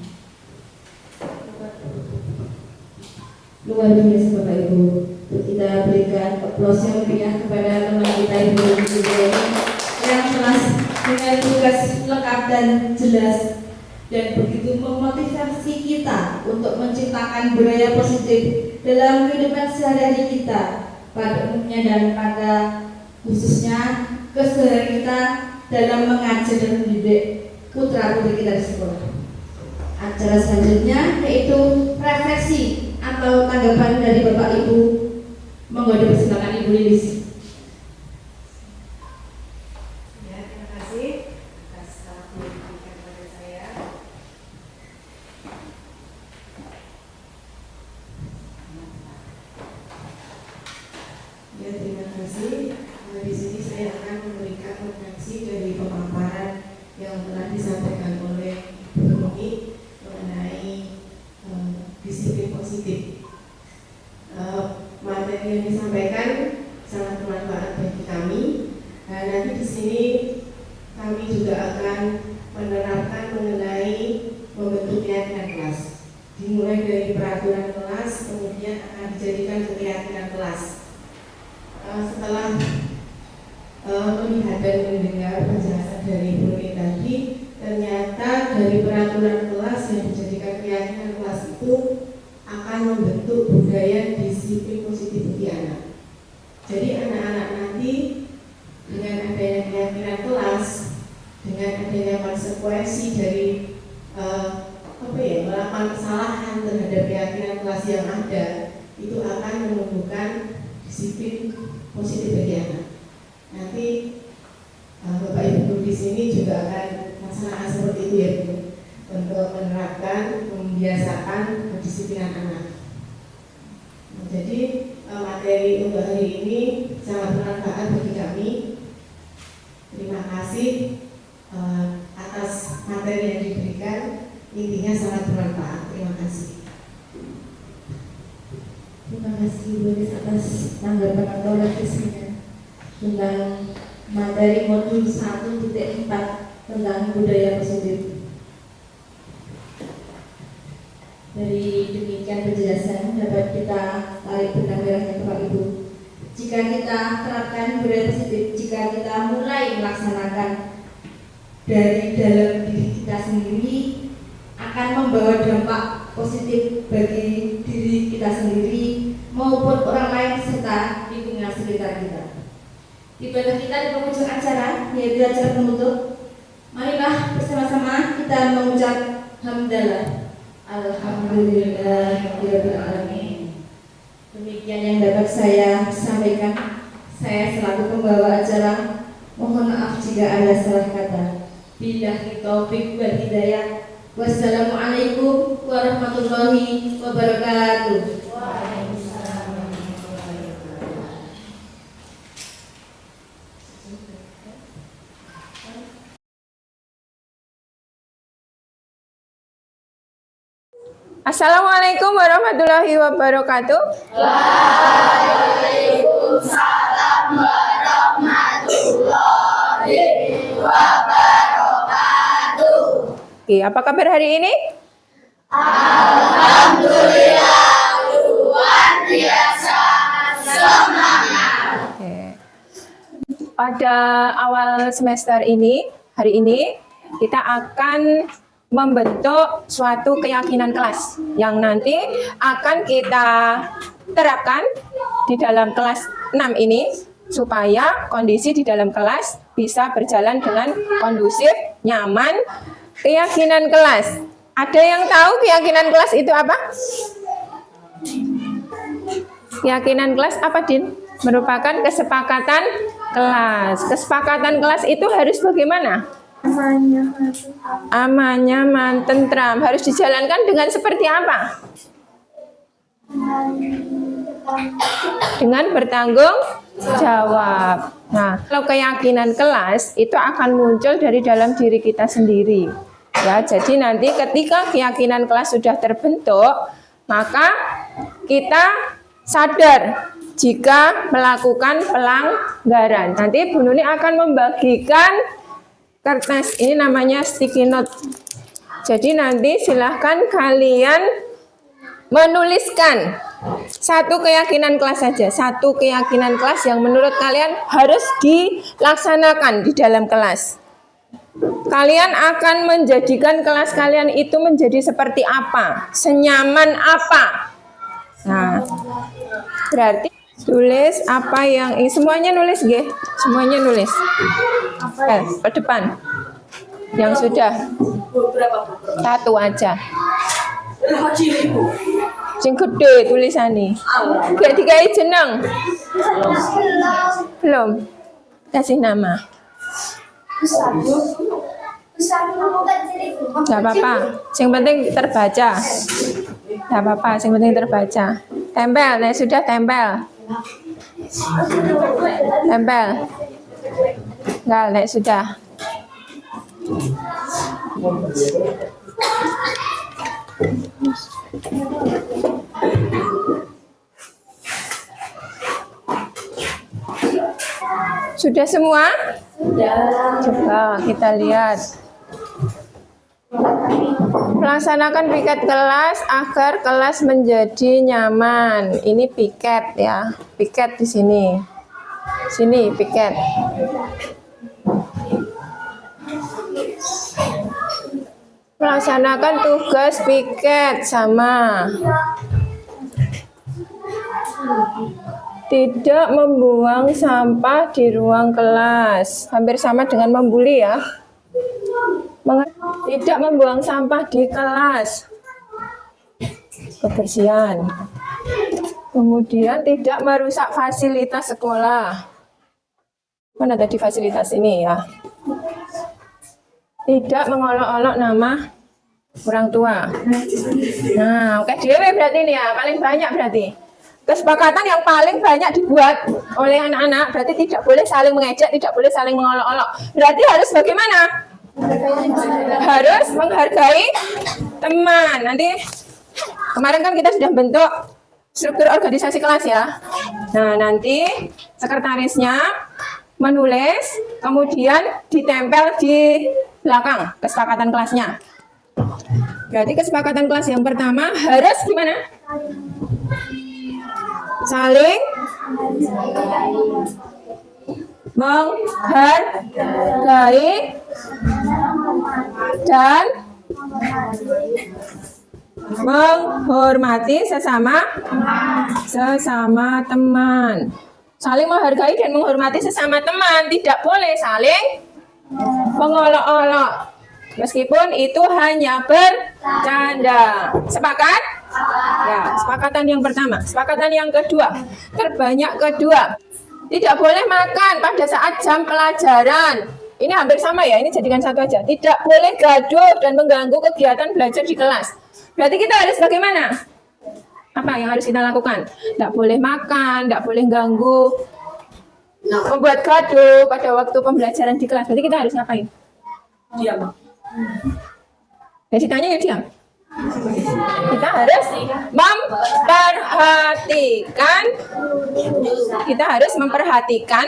Luar biasa Bapak Ibu. Kita berikan aplaus yang meriah kepada teman kita Ibu yang telah dengan tugas lengkap dan jelas dan begitu memotivasi kita untuk menciptakan budaya positif dalam kehidupan sehari-hari kita pada umumnya dan pada khususnya keseharian kita dalam mengajar dan mendidik putra-putri kita di sekolah. Acara selanjutnya yaitu refleksi atau tanggapan dari Bapak Ibu. Monggo dipersilakan Ibu Lilis. Ya, terima kasih atas waktu yang diberikan kepada saya. Ya, terima kasih. Di sini saya akan memberikan refleksi dari pemaparan yang telah disampaikan oleh Ibu Nuni mengenai disiplin positif. Materi yang disampaikan sangat bermanfaat bagi kami. Nanti di sini kami juga akan menerapkan mengenai membentuk keyakinan kelas. Dimulai dari peraturan kelas, kemudian akan dijadikan keyakinan kelas. Setelah melihat dan mendengar penjelasan dari Ibu Nuni tadi, ternyata dari peraturan kelas yang dijadikan keyakinan kelas itu akan membentuk budaya disiplin positif bagi anak. Jadi anak-anak nanti dengan adanya keyakinan kelas, dengan adanya konsekuensi dari melakukan kesalahan terhadap keyakinan kelas yang ada, itu akan menumbuhkan disiplin positif bagi anak. Nanti Bapak Ibu di sini juga akan melaksanakan seperti itu ya Bu, untuk menerapkan, membiasakan kedisiplinan anak. Jadi materi untuk hari ini sangat bermanfaat bagi kami. Terima kasih atas materi yang diberikan, intinya sangat bermanfaat. Terima kasih. Terima kasih Ibu Lilis atas tanggapan atau refleksinya tentang materi modul 1.4 tentang budaya positif. Dari demikian penjelasan dapat kita tarik benang merahnya Bapak Ibu. Jika kita terapkan budaya positif, jika kita mulai melaksanakan dari dalam diri kita sendiri, akan membawa dampak positif bagi diri kita sendiri maupun orang lain serta lingkungan sekitar kita. Ibadah kita di penghujung acara, yaitu acara penutup. Marilah bersama-sama kita mengucap hamdalah. Alhamdulillahirabbil alamin. Demikian yang dapat saya sampaikan. Saya selaku pembawa acara mohon maaf jika ada salah kata. Billahi taufik wal hidayah. Wassalamualaikum warahmatullahi wabarakatuh. Assalamualaikum warahmatullahi wabarakatuh. Waalaikumsalam warahmatullahi wabarakatuh. Oke, apa kabar hari ini? Alhamdulillah luar biasa semangat. Oke. pada awal semester ini, hari ini, kita akan membentuk suatu keyakinan kelas yang nanti akan kita terapkan di dalam kelas 6 ini supaya kondisi di dalam kelas bisa berjalan dengan kondusif, nyaman. Keyakinan kelas. Ada yang tahu keyakinan kelas itu apa? Keyakinan kelas apa, Din? Merupakan kesepakatan kelas. Kesepakatan kelas itu harus bagaimana? Aman, nyaman, tentram. Harus dijalankan dengan seperti apa? Dengan bertanggung jawab. Nah, kalau keyakinan kelas itu akan muncul dari dalam diri kita sendiri. Ya, jadi nanti ketika keyakinan kelas sudah terbentuk, maka kita sadar jika melakukan pelanggaran. Nanti Bu Nuni akan membagikan kertas, ini namanya sticky note. Jadi nanti silahkan kalian menuliskan satu keyakinan kelas saja, satu keyakinan kelas yang menurut kalian harus dilaksanakan di dalam kelas. Kalian akan menjadikan kelas kalian itu menjadi seperti apa, senyaman apa. Nah, berarti tulis apa yang semuanya nulis, G. Semuanya nulis. Ke depan. Yang sudah. Satu aja. Sing gede tulisannya. Gak dikai jeneng. Belum. Kasih nama. Gak apa-apa. Yang penting terbaca. Gak apa-apa. Yang penting terbaca. Tempel. Nah, sudah tempel. Tempel. Enggak, nek sudah. Sudah semua? Sudah. Coba kita lihat. Melaksanakan piket kelas agar kelas menjadi nyaman. Ini piket ya, piket di sini. Sini piket. Melaksanakan tugas piket sama. Tidak membuang sampah di ruang kelas. Hampir sama dengan membuli ya. Tidak membuang sampah di kelas. Kebersihan. Kemudian tidak merusak fasilitas sekolah. Mana tadi fasilitas ini ya? Tidak mengolok-olok nama orang tua. Nah, oke, dewe berarti ini ya, paling banyak berarti. Kesepakatan yang paling banyak dibuat oleh anak-anak berarti tidak boleh saling mengejek, tidak boleh saling mengolok-olok. Berarti harus bagaimana? Harus menghargai teman. Nanti kemarin kan kita sudah bentuk struktur organisasi kelas ya. Nah, nanti sekretarisnya menulis, kemudian ditempel di belakang kesepakatan kelasnya. Berarti kesepakatan kelas yang pertama harus gimana? Saling menghargai dan menghormati sesama teman. Saling menghargai dan menghormati sesama teman, tidak boleh saling mengolok-olok. Meskipun itu hanya bercanda. Sepakat? Ya, sepakatan yang pertama. Sepakatan yang kedua, terbanyak kedua. Tidak boleh makan pada saat jam pelajaran. Ini hampir sama ya, ini jadikan satu aja. Tidak boleh gaduh dan mengganggu kegiatan belajar di kelas. Berarti kita harus bagaimana? Apa yang harus kita lakukan? Tidak boleh makan, tidak boleh ganggu, membuat gaduh pada waktu pembelajaran di kelas. Berarti kita harus ngapain? Diam. Ya ditanya ya diam. Kita harus memperhatikan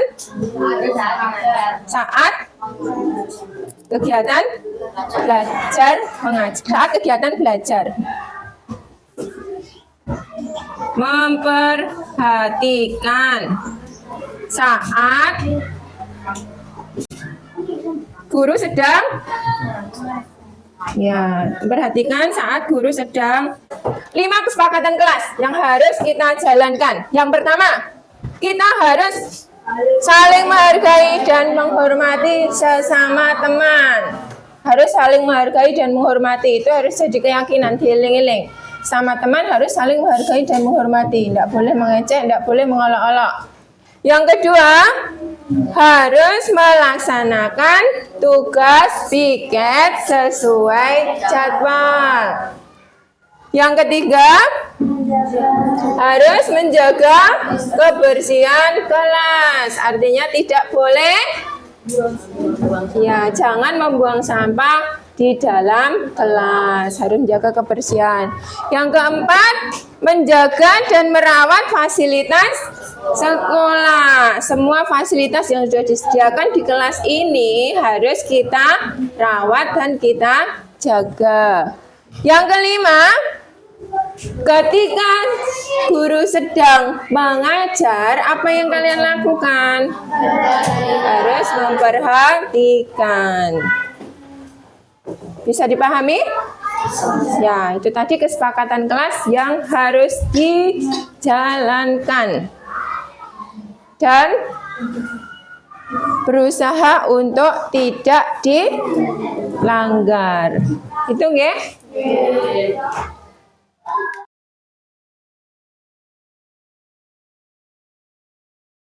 saat kegiatan belajar mengajar, saat kegiatan belajar. Memperhatikan saat Guru sedang ya, perhatikan saat guru sedang. 5 kesepakatan kelas yang harus kita jalankan. Yang pertama, kita harus saling menghargai dan menghormati sesama teman. Harus saling menghargai dan menghormati, itu harus jadi keyakinan, dieling-eling. Sama teman harus saling menghargai dan menghormati, tidak boleh mengecek, tidak boleh mengolok-olok. Yang kedua, harus melaksanakan tugas piket sesuai jadwal. Yang ketiga, harus menjaga kebersihan kelas. Artinya tidak boleh ya, jangan membuang sampah di dalam kelas, harus menjaga kebersihan. Yang keempat, menjaga dan merawat fasilitas sekolah. Semua fasilitas yang sudah disediakan di kelas ini harus kita rawat dan kita jaga. Yang kelima, ketika guru sedang mengajar, apa yang kalian lakukan? Harus memperhatikan. Bisa dipahami? Ya, itu tadi kesepakatan kelas yang harus dijalankan. Dan berusaha untuk tidak dilanggar. Itu nggih?